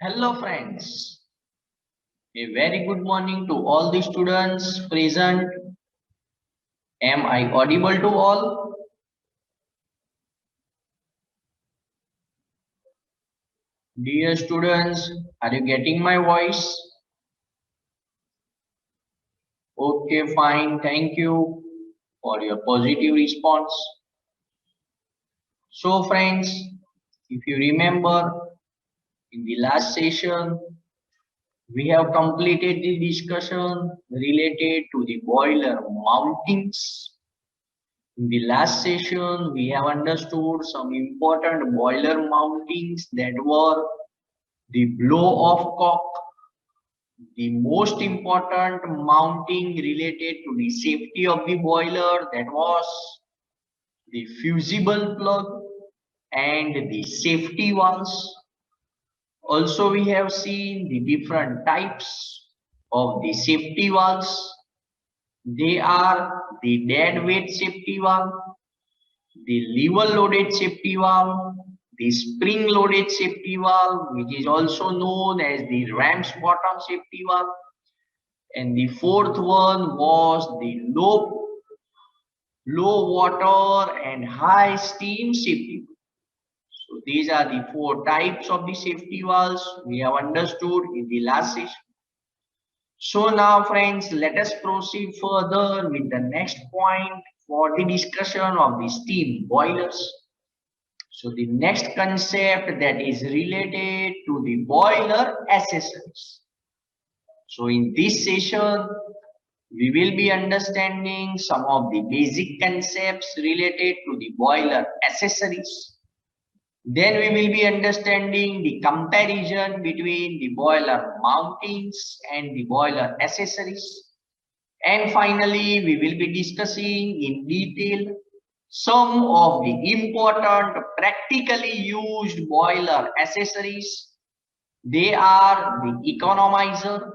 Hello friends, a very good morning to all the students present. Am I audible to all? Dear students, are you getting my voice? Okay, fine, thank you for your positive response. So friends, if you remember in the last session, we have completed the discussion related to the boiler mountings. In the last session, we have understood some important boiler mountings that were the blow-off cock, the most important mounting related to the safety of the boiler, that was the fusible plug and the safety valves. Also, we have seen the different types of the safety valves. They are the dead weight safety valve, the lever loaded safety valve, the spring loaded safety valve, which is also known as the ram's bottom safety valve, and the fourth one was the low water and high steam safety valve. So these are the four types of the safety valves we have understood in the last session. So now friends, let us proceed further with the next point for the discussion of the steam boilers. So the next concept that is related to the boiler accessories. So in this session, we will be understanding some of the basic concepts related to the boiler accessories. Then we will be understanding the comparison between the boiler mountings and the boiler accessories. And finally, we will be discussing in detail some of the important practically used boiler accessories. They are the economizer,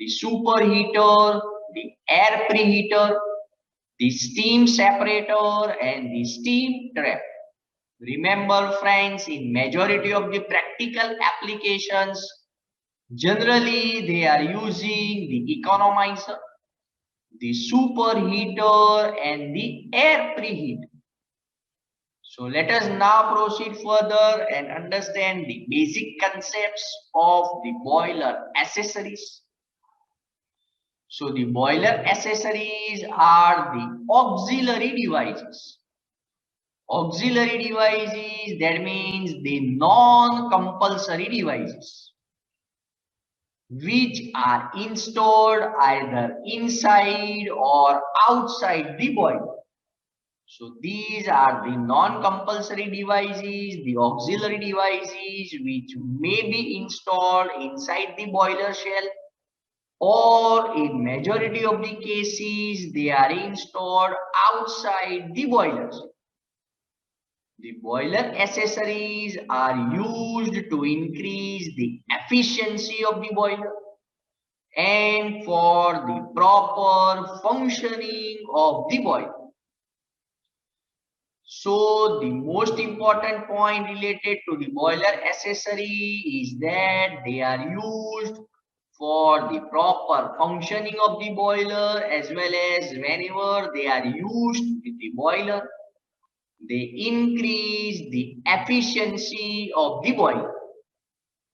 the superheater, the air preheater, the steam separator, and the steam trap. Remember friends, in majority of the practical applications, generally they are using the economizer, the superheater, and the air preheater. So let us now proceed further and understand the basic concepts of the boiler accessories. So the boiler accessories are the auxiliary devices. Auxiliary devices, that means the non-compulsory devices, which are installed either inside or outside the boiler. So these are the non-compulsory devices, the auxiliary devices which may be installed inside the boiler shell, or in majority of the cases they are installed outside the boiler shell. The boiler accessories are used to increase the efficiency of the boiler and for the proper functioning of the boiler. So the most important point related to the boiler accessory is that they are used for the proper functioning of the boiler, as well as whenever they are used with the boiler, they increase the efficiency of the boiler.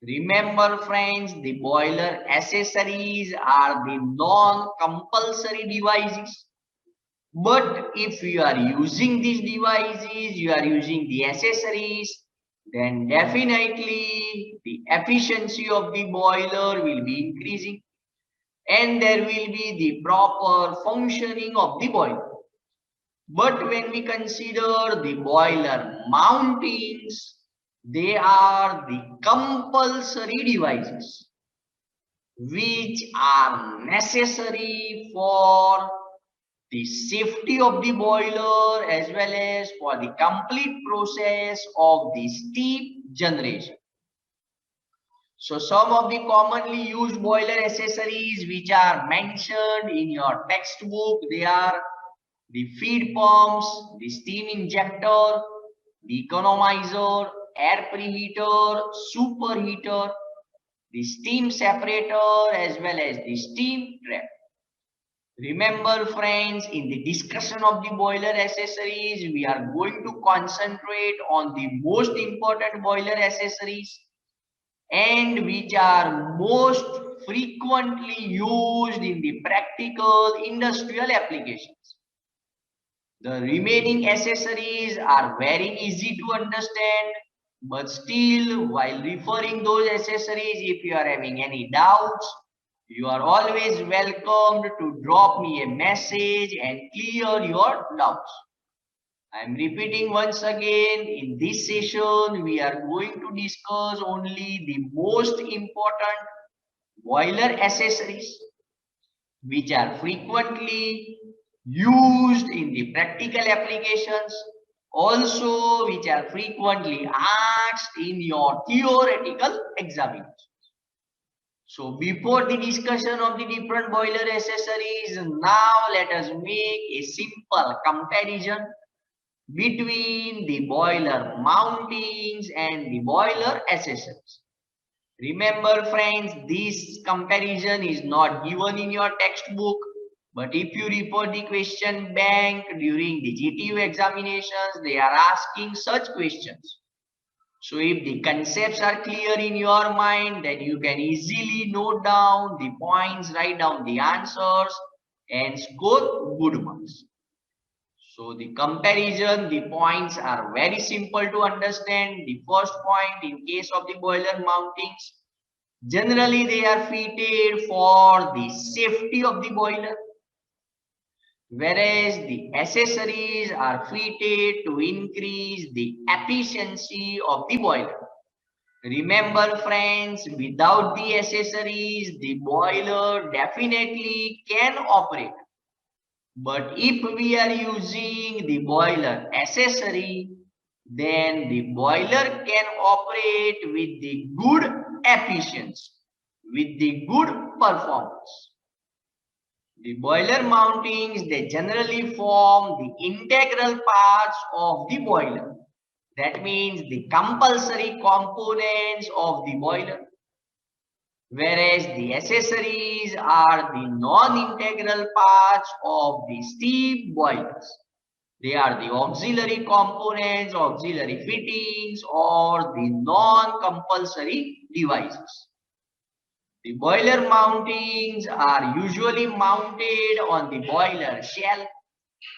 Remember friends, the boiler accessories are the non-compulsory devices. But if you are using these devices, you are using the accessories, then definitely the efficiency of the boiler will be increasing and there will be the proper functioning of the boiler. But when we consider the boiler mountings, they are the compulsory devices which are necessary for the safety of the boiler as well as for the complete process of the steam generation. So some of the commonly used boiler accessories which are mentioned in your textbook, they are the feed pumps, the steam injector, the economizer, air preheater, superheater. the steam separator as well as the steam trap. Remember friends, in the discussion of the boiler accessories, we are going to concentrate on the most important boiler accessories and which are most frequently used in the practical industrial applications. The remaining accessories are very easy to understand, but still, while referring those accessories, if you are having any doubts, you are always welcomed to drop me a message and clear your doubts. I am repeating once again, in this session, we are going to discuss only the most important boiler accessories which are frequently used in the practical applications, also which are frequently asked in your theoretical examinations. So before the discussion of the different boiler accessories, now let us make a simple comparison between the boiler mountings and the boiler accessories. Remember friends, this comparison is not given in your textbook, but if you refer the question bank during the GTU examinations, they are asking such questions. So if the concepts are clear in your mind, then you can easily note down the points, write down the answers and score good marks. So the comparison, the points are very simple to understand. The first point, in case of the boiler mountings, generally they are fitted for the safety of the boiler, whereas the accessories are fitted to increase the efficiency of the boiler. Remember friends, without the accessories, the boiler definitely can operate. But if we are using the boiler accessory, then the boiler can operate with the good efficiency, with the good performance. The boiler mountings, they generally form the integral parts of the boiler. That means the compulsory components of the boiler. Whereas the accessories are the non-integral parts of the steam boilers. They are the auxiliary components, auxiliary fittings, or the non-compulsory devices. The boiler mountings are usually mounted on the boiler shell.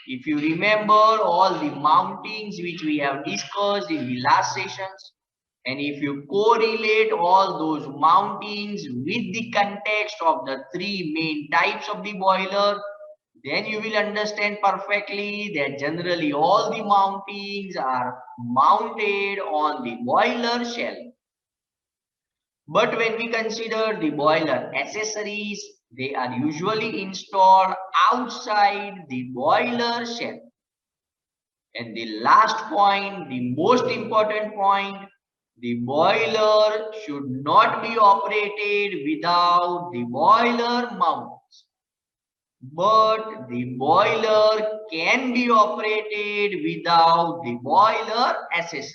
If you remember all the mountings which we have discussed in the last sessions, and if you correlate all those mountings with the context of the three main types of the boiler, then you will understand perfectly that generally all the mountings are mounted on the boiler shell. But when we consider the boiler accessories, they are usually installed outside the boiler shell. And the last point, the most important point, the boiler should not be operated without the boiler mounts. But the boiler can be operated without the boiler accessories.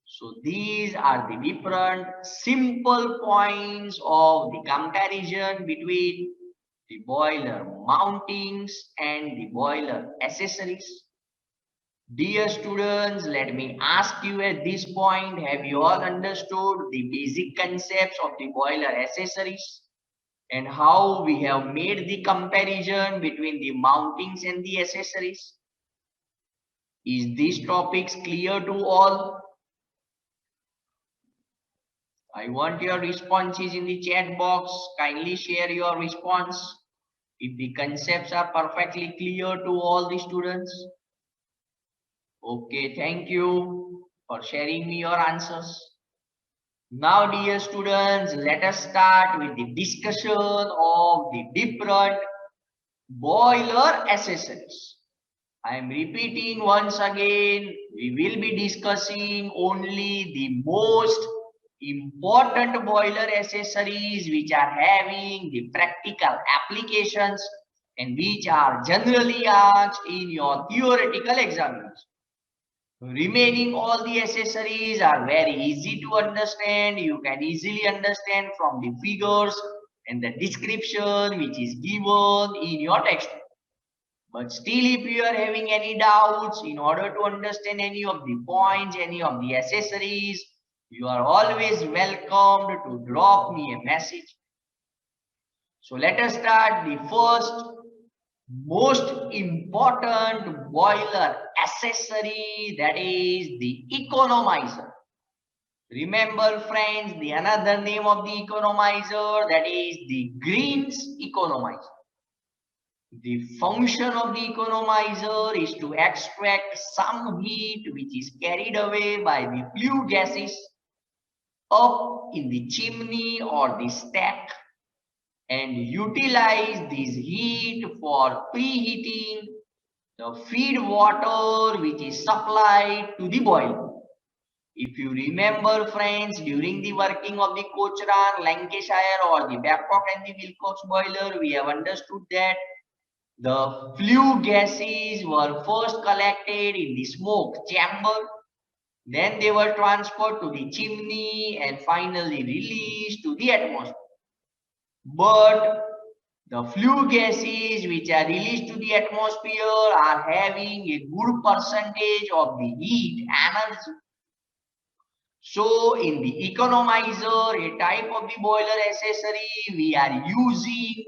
So these are the different simple points of the comparison between the boiler mountings and the boiler accessories. Dear students, let me ask you at this point, have you all understood the basic concepts of the boiler accessories and how we have made the comparison between the mountings and the accessories? Is these topics clear to all? I want your responses in the chat box. Kindly share your response if the concepts are perfectly clear to all the students. Okay, thank you for sharing me your answers. Now, dear students, let us start with the discussion of the different boiler accessories. I am repeating once again, we will be discussing only the most important boiler accessories which are having the practical applications and which are generally asked in your theoretical examinations. Remaining all the accessories are very easy to understand. You can easily understand from the figures and the description which is given in your textbook. But still, if you are having any doubts in order to understand any of the points, any of the accessories, you are always welcomed to drop me a message. So let us start the first most important boiler accessory, that is the economizer. Remember friends, the another name of the economizer, that is the Green's economizer. The function of the economizer is to extract some heat which is carried away by the flue gases up in the chimney or the stack and utilize this heat for preheating the feed water which is supplied to the boiler. If you remember friends, during the working of the Cochrane, Lancashire or the Babcock and the Wilcox boiler, we have understood that the flue gases were first collected in the smoke chamber, then they were transferred to the chimney and finally released to the atmosphere. But the flue gases which are released to the atmosphere are having a good percentage of the heat energy. So in the economizer, a type of the boiler accessory, we are using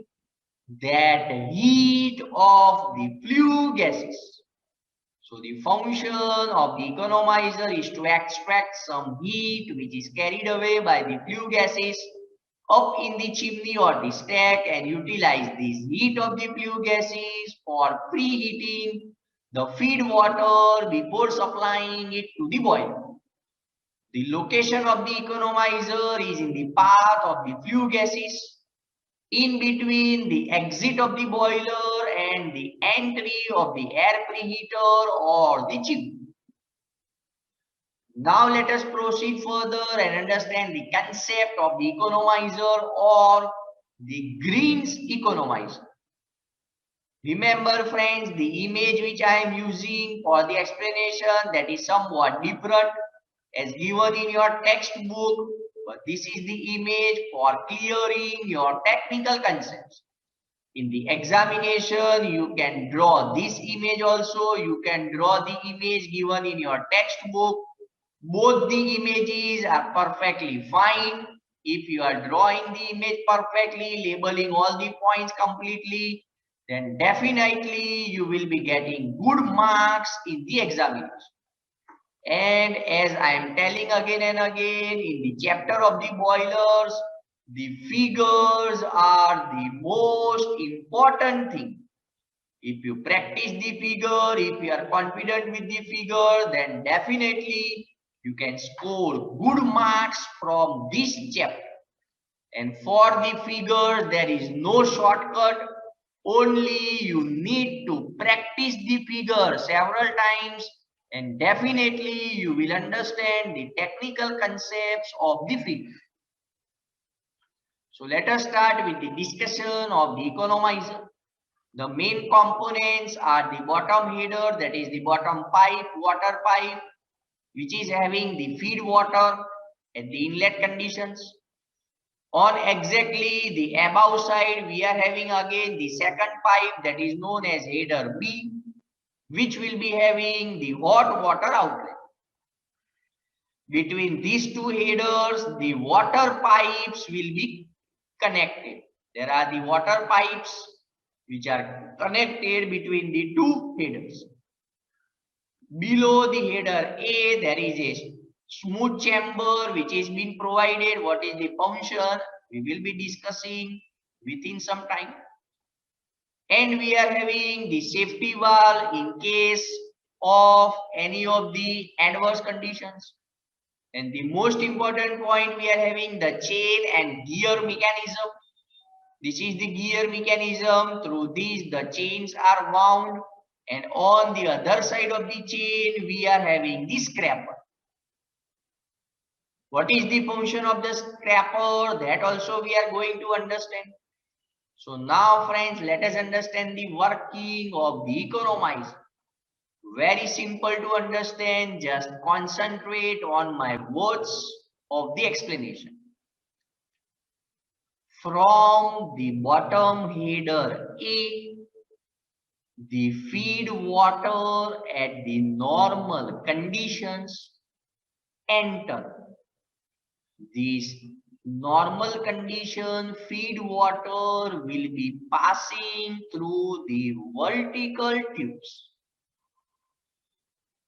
that heat of the flue gases. So the function of the economizer is to extract some heat which is carried away by the flue gases up in the chimney or the stack and utilize this heat of the flue gases for preheating the feed water before supplying it to the boiler. The location of the economizer is in the path of the flue gases, in between the exit of the boiler and the entry of the air preheater or the chimney. Now let us proceed further and understand the concept of the economizer or the Green's economizer. Remember friends, the image which I am using for the explanation, that is somewhat different as given in your textbook, but this is the image for clearing your technical concepts. In the examination, you can draw this image also. You can draw the image given in your textbook. Both the images are perfectly fine. If you are drawing the image perfectly, labeling all the points completely, then definitely you will be getting good marks in the examination. And as I am telling again and again, in the chapter of the boilers, the figures are the most important thing. If you practice the figure, if you are confident with the figure, then definitely you can score good marks from this chapter. And for the figure, there is no shortcut. Only you need to practice the figure several times and definitely you will understand the technical concepts of the figure. So let us start with the discussion of the economizer. The main components are the bottom header, that is the bottom pipe, water pipe, which is having the feed water at the inlet conditions. On exactly the above side, we are having again the second pipe, that is known as header B, which will be having the hot water outlet. Between these two headers, the water pipes will be connected. There are the water pipes which are connected between the two headers. Below the header A, there is a smooth chamber which is being provided. What is the function? We will be discussing within some time. And we are having the safety valve in case of any of the adverse conditions. And the most important point, we are having the chain and gear mechanism. This is the gear mechanism. Through these, the chains are wound. And on the other side of the chain, we are having the scraper. What is the function of the scraper? That also we are going to understand. So now friends, let us understand the working of the economizer. Very simple to understand. Just concentrate on my words of the explanation. From the bottom header A, the feed water at the normal conditions enter. These normal condition feed water will be passing through the vertical tubes.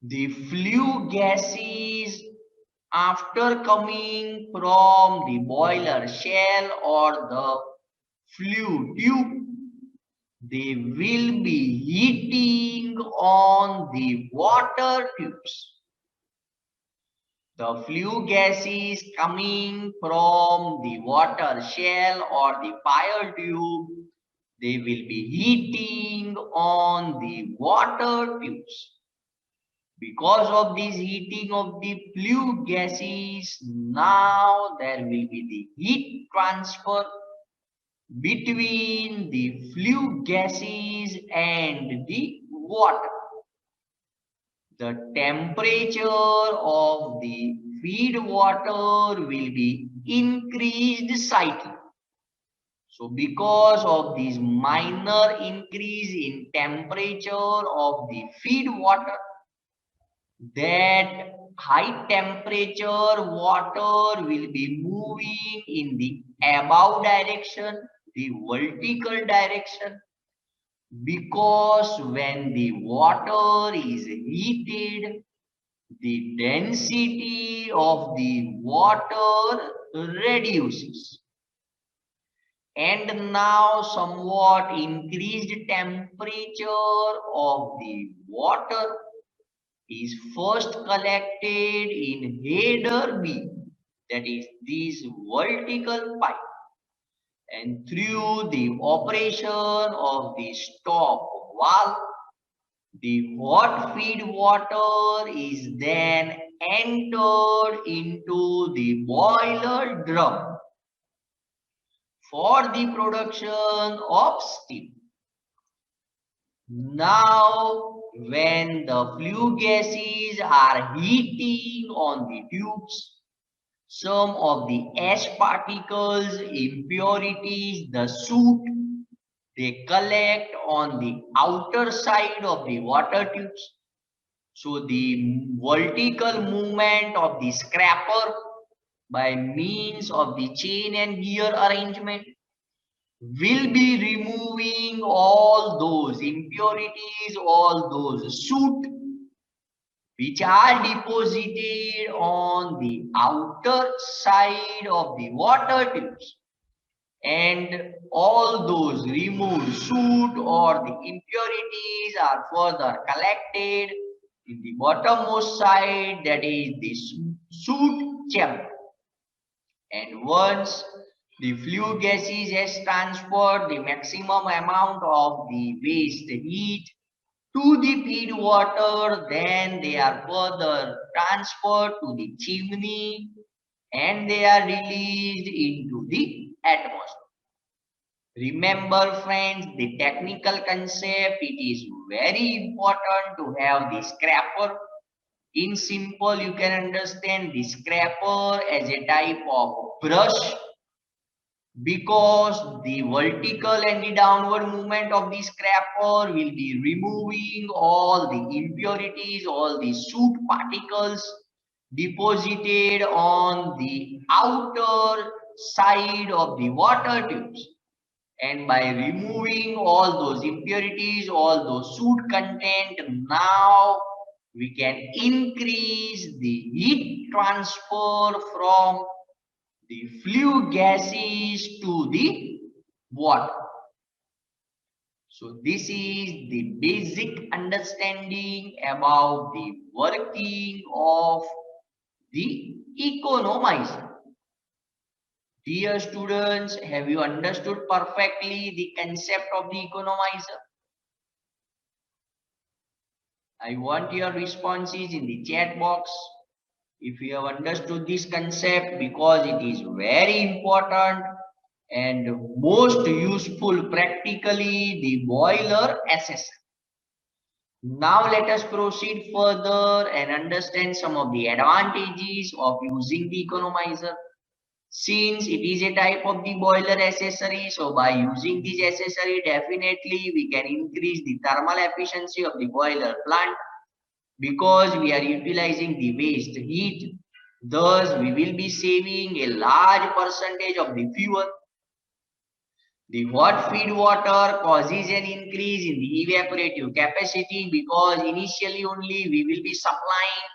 The flue gases after coming from the boiler shell or the flue tube, they will be heating on the water tubes. The flue gases coming from the water shell or the fire tube, they will be heating on the water tubes. Because of this heating of the flue gases, now there will be the heat transfer between the flue gases and the water. The temperature of the feed water will be increased slightly. So because of this minor increase in temperature of the feed water, that high temperature water will be moving in the above direction, the vertical direction, because when the water is heated, the density of the water reduces. And now somewhat increased temperature of the water is first collected in header B, that is this vertical pipe, and through the operation of the stop valve, the hot feed water is then entered into the boiler drum for the production of steam. Now, when the flue gases are heating on the tubes, some of the ash particles, impurities, the soot, they collect on the outer side of the water tubes. So the vertical movement of the scraper by means of the chain and gear arrangement will be removing all those impurities, all those soot which are deposited on the outer side of the water tubes, and all those removed soot or the impurities are further collected in the bottommost side, that is the soot chamber. And once the flue gases has transferred the maximum amount of the waste heat to the feed water, then they are further transferred to the chimney and they are released into the atmosphere. Remember friends, the technical concept, it is very important to have the scraper. In simple, you can understand the scraper as a type of brush, because the vertical and the downward movement of the scraper will be removing all the impurities, all the soot particles deposited on the outer side of the water tubes. And by removing all those impurities, all those soot content, now we can increase the heat transfer from the flue gases to the water. So this is the basic understanding about the working of the economizer. Dear students, have you understood perfectly the concept of the economizer? I want your responses in the chat box if you have understood this concept, because it is very important and most useful practically the boiler assessment. Now let us proceed further and understand some of the advantages of using the economizer. Since it is a type of the boiler accessory, so by using this accessory, definitely we can increase the thermal efficiency of the boiler plant because we are utilizing the waste heat. Thus, we will be saving a large percentage of the fuel. The hot feed water causes an increase in the evaporative capacity because initially only we will be supplying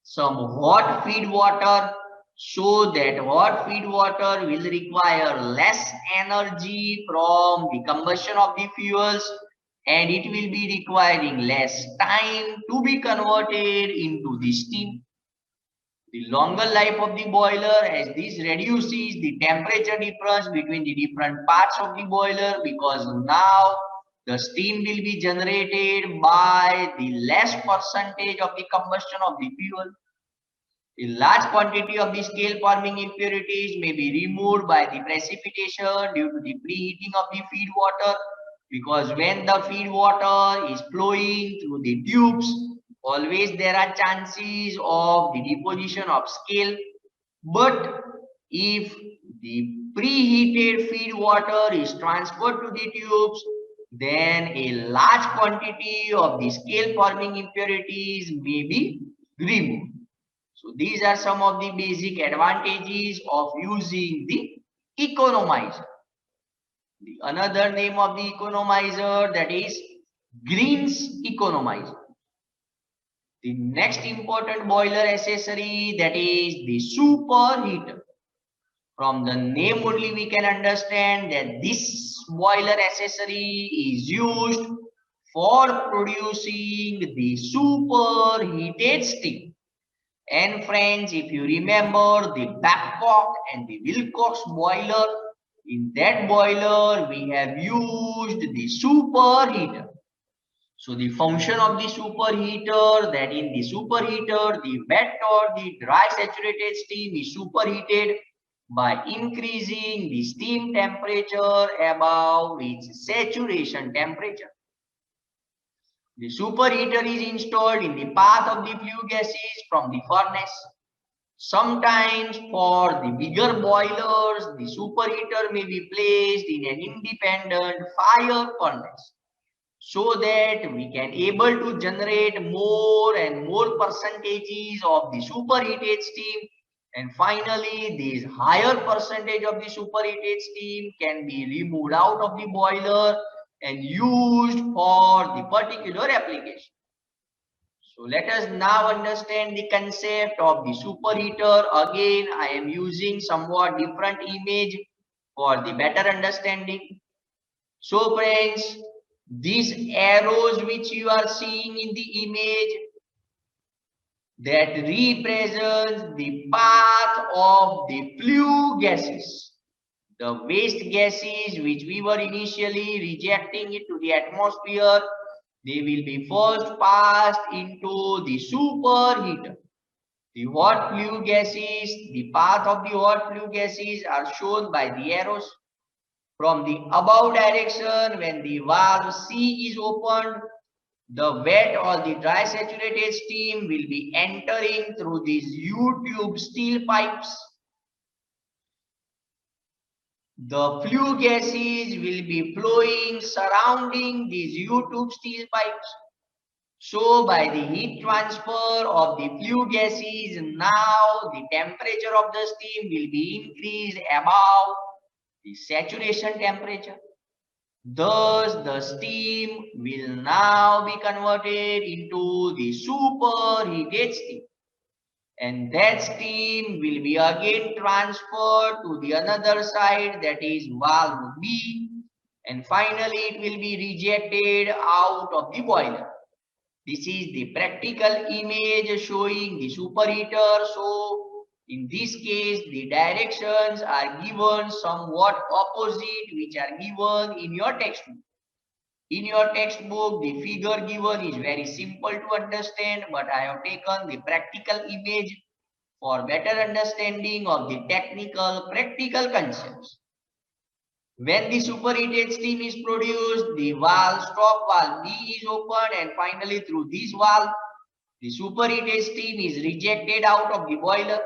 some hot feed water, so that hot feed water will require less energy from the combustion of the fuels, and it will be requiring less time to be converted into the steam. The longer life of the boiler, as this reduces the temperature difference between the different parts of the boiler, because now the steam will be generated by the less percentage of the combustion of the fuel. A large quantity of the scale forming impurities may be removed by the precipitation due to the preheating of the feed water, because when the feed water is flowing through the tubes, always there are chances of the deposition of scale. But if the preheated feed water is transferred to the tubes, then a large quantity of the scale forming impurities may be removed. So these are some of the basic advantages of using the economizer. The another name of the economizer, that is Green's economizer. The next important boiler accessory, that is the superheater. From the name only we can understand that this boiler accessory is used for producing the superheated steam. And friends, if you remember the Babcock and the Wilcox boiler, in that boiler we have used the superheater. So the function of the superheater, that in the superheater, the wet or the dry saturated steam is superheated by increasing the steam temperature above its saturation temperature. The superheater is installed in the path of the flue gases from the furnace. Sometimes for the bigger boilers, the superheater may be placed in an independent fire furnace, so that we can able to generate more and more percentages of the superheated steam, and finally this higher percentage of the superheated steam can be removed out of the boiler and used for the particular application. So let us now understand the concept of the superheater. Again, I am using somewhat different image for the better understanding. So friends, these arrows which you are seeing in the image, that represents the path of the flue gases. The waste gases which we were initially rejecting into the atmosphere, they will be first passed into the superheater. The hot flue gases, the path of the hot flue gases are shown by the arrows. From the above direction, when the valve C is opened, the wet or the dry saturated steam will be entering through these U-tube steel pipes. The flue gases will be flowing surrounding these U-tube steel pipes. So by the heat transfer of the flue gases, now the temperature of the steam will be increased above the saturation temperature. Thus, the steam will now be converted into the superheated steam. And that steam will be again transferred to the another side, that is valve B. And finally, it will be rejected out of the boiler. This is the practical image showing the superheater. So in this case, the directions are given somewhat opposite, which are given in your textbook. In your textbook, the figure given is very simple to understand, but I have taken the practical image for better understanding of the technical, practical concepts. When the superheated steam is produced, the stop valve B is opened, and finally through this valve, the superheated steam is rejected out of the boiler.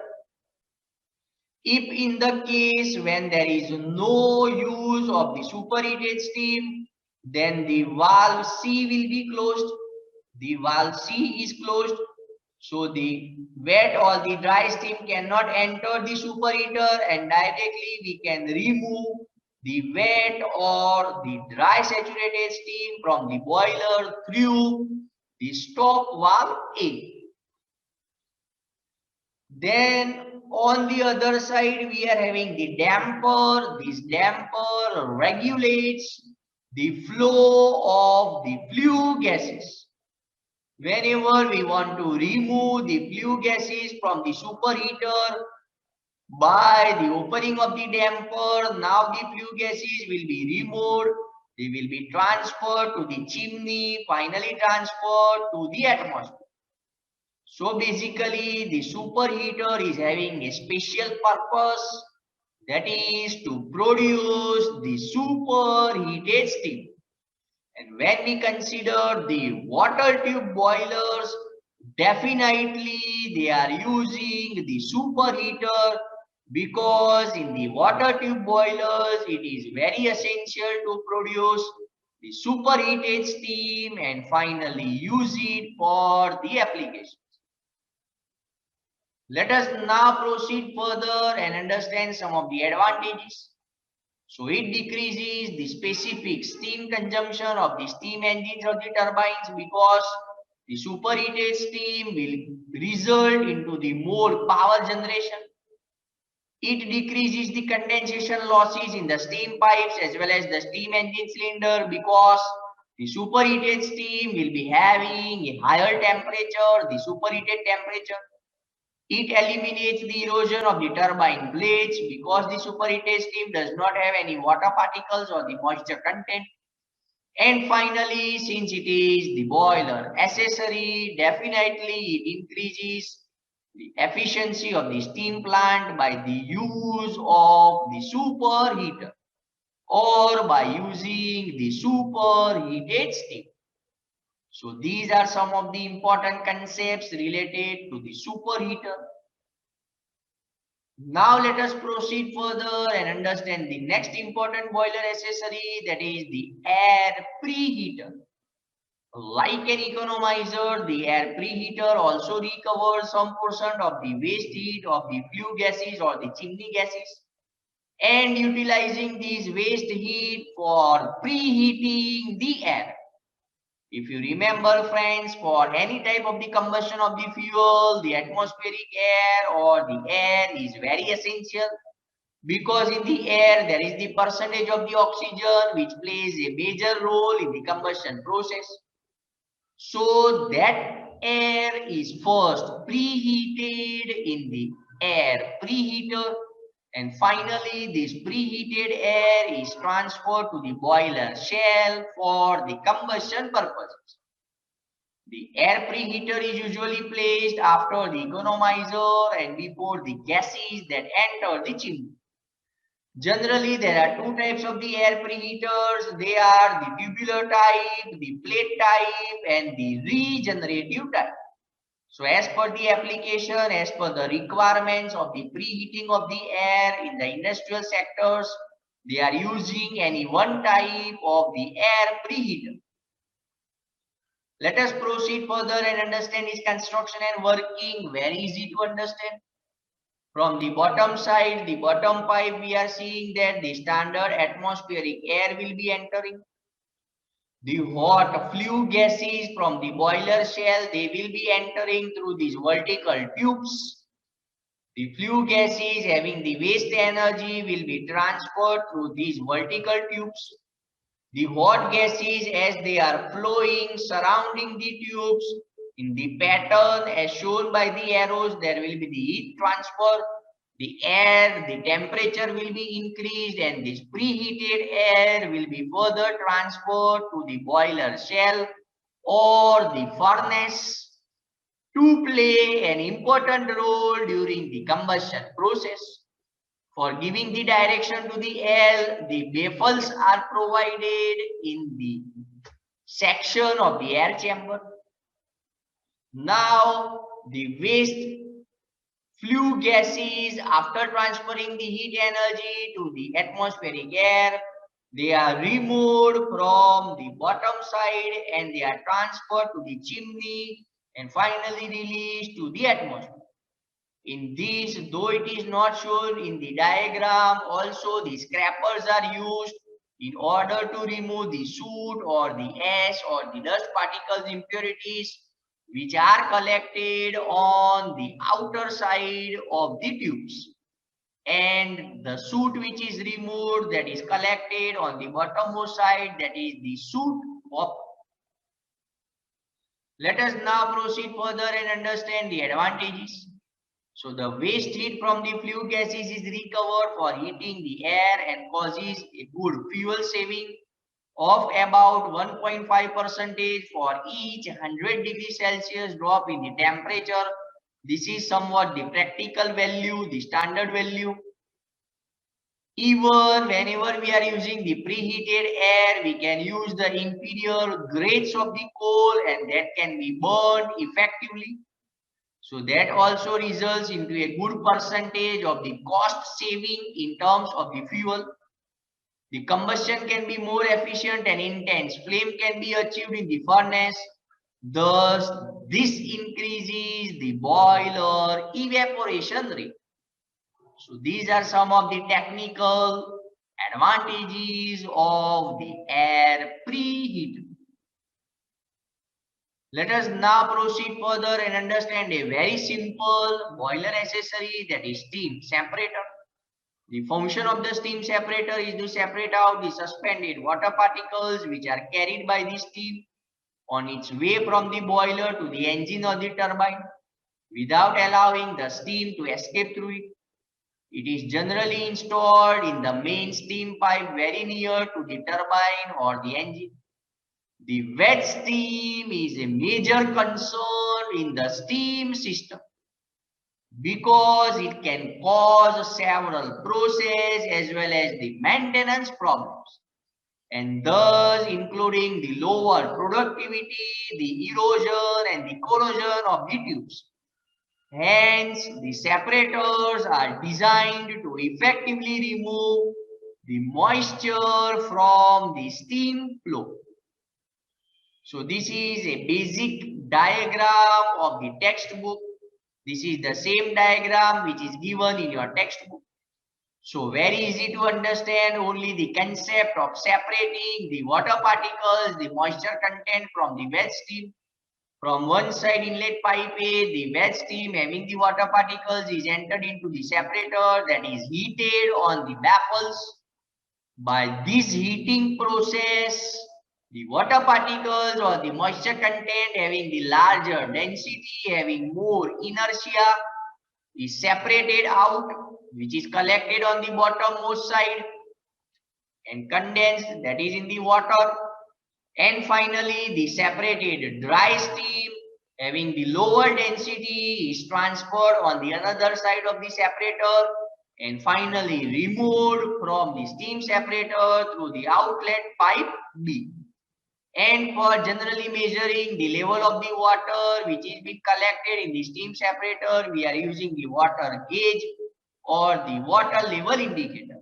If in the case when there is no use of the superheated steam, then the valve C will be closed. The valve C is closed, so the wet or the dry steam cannot enter the superheater, and directly we can remove the wet or the dry saturated steam from the boiler through the stop valve A. Then on the other side, we are having the damper. This damper regulates the flow of the flue gases. Whenever we want to remove the flue gases from the superheater by the opening of the damper, now the flue gases will be removed. They will be transferred to the chimney, finally transferred to the atmosphere. So basically, the superheater is having a special purpose, that is to produce the superheated steam. And when we consider the water tube boilers, definitely they are using the superheater, because in the water tube boilers it is very essential to produce the superheated steam and finally use it for the application. Let us now proceed further and understand some of the advantages. So it decreases the specific steam consumption of the steam engines of the turbines, because the superheated steam will result into the more power generation. It decreases the condensation losses in the steam pipes as well as the steam engine cylinder, because the superheated steam will be having a higher temperature, the superheated temperature. It eliminates the erosion of the turbine blades, because the superheated steam does not have any water particles or the moisture content. And finally, since it is the boiler accessory, definitely it increases the efficiency of the steam plant by the use of the superheater or by using the superheated steam. So these are some of the important concepts related to the superheater. Now let us proceed further and understand the next important boiler accessory, that is the air preheater. Like an economizer, the air preheater also recovers some portion of the waste heat of the flue gases or the chimney gases, and utilizing these waste heat for preheating the air. If you remember, friends, for any type of the combustion of the fuel, the atmospheric air or the air is very essential, because in the air there is the percentage of the oxygen which plays a major role in the combustion process. So that air is first preheated in the air preheater, and finally this preheated air is transferred to the boiler shell for the combustion purposes. The air preheater is usually placed after the economizer and before the gases that enter the chimney. Generally, there are two types of the air preheaters. They are the tubular type, the plate type, and the regenerative type. So as per the application, as per the requirements of the preheating of the air in the industrial sectors, they are using any one type of the air preheater. Let us proceed further and understand its construction and working. Very easy to understand. From the bottom side, the bottom pipe, we are seeing that the standard atmospheric air will be entering. The hot flue gases from the boiler shell, they will be entering through these vertical tubes. The flue gases having the waste energy will be transferred through these vertical tubes. The hot gases, as they are flowing surrounding the tubes in the pattern as shown by the arrows, there will be the heat transfer. The air, the temperature will be increased, and this preheated air will be further transferred to the boiler shell or the furnace to play an important role during the combustion process. For giving the direction to the air, the baffles are provided in the section of the air chamber. Now, the waste flue gases, after transferring the heat energy to the atmospheric air, they are removed from the bottom side and they are transferred to the chimney and finally released to the atmosphere. In this, though it is not shown in the diagram, also the scrapers are used in order to remove the soot or the ash or the dust particles impurities which are collected on the outer side of the tubes. And the soot which is removed, that is collected on the bottommost side, that is the soot of. Let us now proceed further and understand the advantages. So the waste heat from the flue gases is recovered for heating the air and causes a good fuel saving of about 1.5% for each 100 degrees Celsius drop in the temperature. This is somewhat the practical value, the standard value. Even whenever we are using the preheated air, we can use the inferior grades of the coal and that can be burned effectively. So that also results into a good percentage of the cost saving in terms of the fuel. The combustion can be more efficient and intense. Flame can be achieved in the furnace. Thus, this increases the boiler evaporation rate. So these are some of the technical advantages of the air preheater. Let us now proceed further and understand a very simple boiler accessory, that is steam separator. The function of the steam separator is to separate out the suspended water particles which are carried by the steam on its way from the boiler to the engine or the turbine without allowing the steam to escape through it. It is generally installed in the main steam pipe very near to the turbine or the engine. The wet steam is a major concern in the steam system because it can cause several process as well as the maintenance problems, and thus including the lower productivity, the erosion and the corrosion of the tubes. Hence, the separators are designed to effectively remove the moisture from the steam flow. So this is a basic diagram of the textbook. This is the same diagram which is given in your textbook. So very easy to understand, only the concept of separating the water particles, the moisture content from the wet steam. From one side inlet pipe A, the wet steam having the water particles is entered into the separator that is heated on the baffles. By this heating process, the water particles or the moisture content having the larger density, having more inertia, is separated out, which is collected on the bottommost side and condensed, that is in the water. And finally, the separated dry steam having the lower density is transferred on the another side of the separator and finally removed from the steam separator through the outlet pipe B. And for generally measuring the level of the water which is being collected in the steam separator, we are using the water gauge or the water level indicator.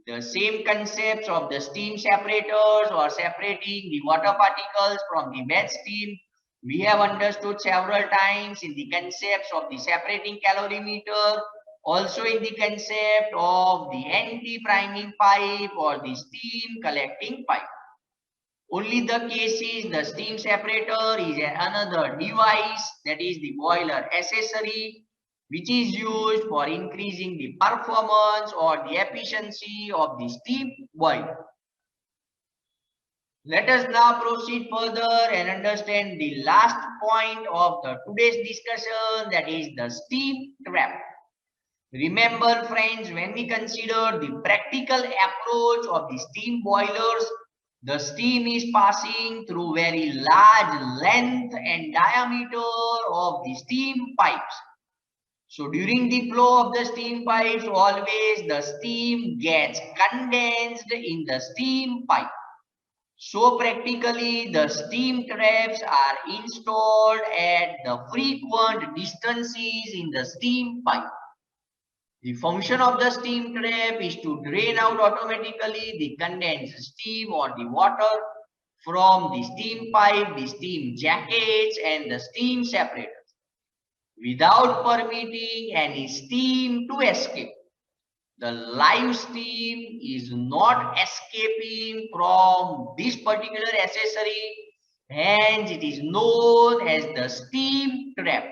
The same concepts of the steam separators or separating the water particles from the wet steam we have understood several times in the concepts of the separating calorimeter, also in the concept of the anti-priming pipe or the steam collecting pipe. Only the case is the steam separator is another device, that is the boiler accessory, which is used for increasing the performance or the efficiency of the steam boiler. Let us now proceed further and understand the last point of the today's discussion, that is the steam trap. Remember friends, when we consider the practical approach of the steam boilers, the steam is passing through very large length and diameter of the steam pipes. So during the flow of the steam pipes, always the steam gets condensed in the steam pipe. So practically the steam traps are installed at the frequent distances in the steam pipe. The function of the steam trap is to drain out automatically the condensed steam or the water from the steam pipe, the steam jackets and the steam separators without permitting any steam to escape. The live steam is not escaping from this particular accessory, hence it is known as the steam trap.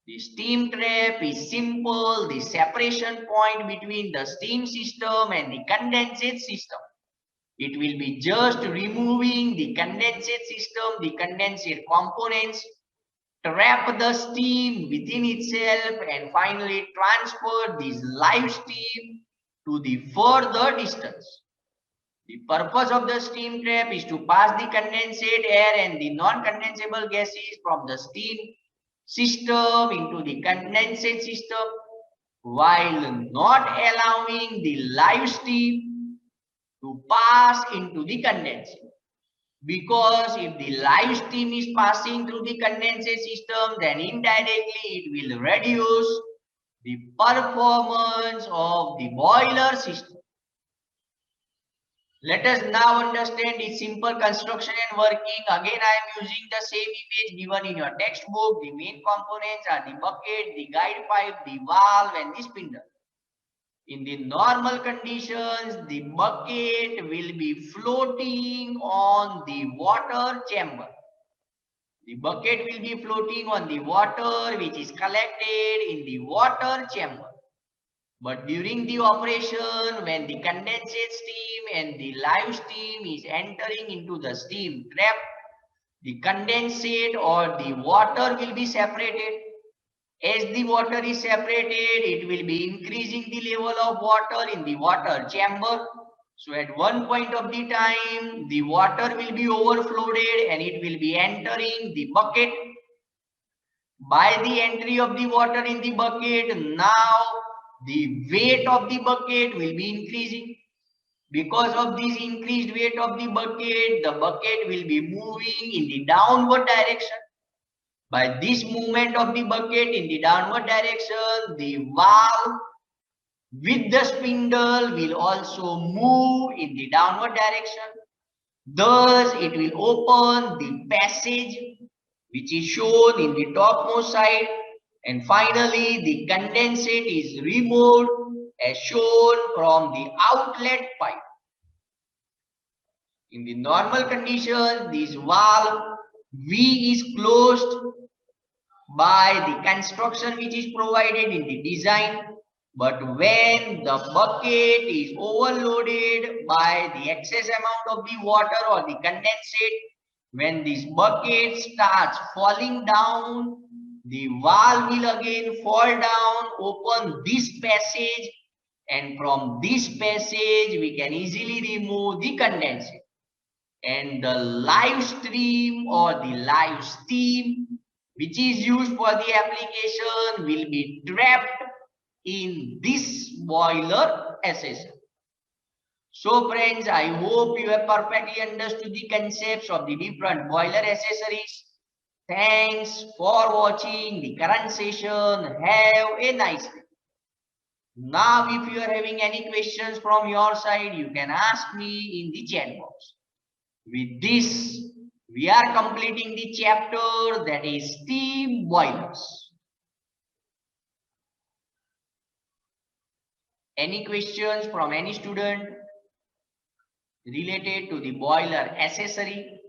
The steam trap is simple, the separation point between the steam system and the condensate system. It will be just removing the condensate system, the condensate components, trap the steam within itself and finally transfer this live steam to the further distance. The purpose of the steam trap is to pass the condensate air and the non-condensable gases from the steam system into the condensate system while not allowing the live steam to pass into the condensate. Because if the live steam is passing through the condensate system, then indirectly it will reduce the performance of the boiler system. Let us now understand its simple construction and working. Again, I am using the same image given in your textbook. The main components are the bucket, the guide pipe, the valve and the spindle. In the normal conditions, the bucket will be floating on the water chamber. The bucket will be floating on the water which is collected in the water chamber. But during the operation, when the condensate steam and the live steam is entering into the steam trap, the condensate or the water will be separated. As the water is separated, it will be increasing the level of water in the water chamber. So at one point of the time, the water will be overflowed and it will be entering the bucket. By the entry of the water in the bucket, now the weight of the bucket will be increasing. Because of this increased weight of the bucket will be moving in the downward direction. By this movement of the bucket in the downward direction, the valve with the spindle will also move in the downward direction. Thus, it will open the passage which is shown in the topmost side, and finally the condensate is removed as shown from the outlet pipe. In the normal condition, this valve V is closed by the construction which is provided in the design. But when the bucket is overloaded by the excess amount of the water or the condensate, when this bucket starts falling down, the valve will again fall down, open this passage, and from this passage we can easily remove the condensate. And the live stream or the live steam which is used for the application will be trapped in this boiler accessory. So friends, I hope you have perfectly understood the concepts of the different boiler accessories. Thanks for watching the current session. Have a nice day. Now, if you are having any questions from your side, you can ask me in the chat box. With this, we are completing the chapter that is steam boilers. Any questions from any student related to the boiler accessory?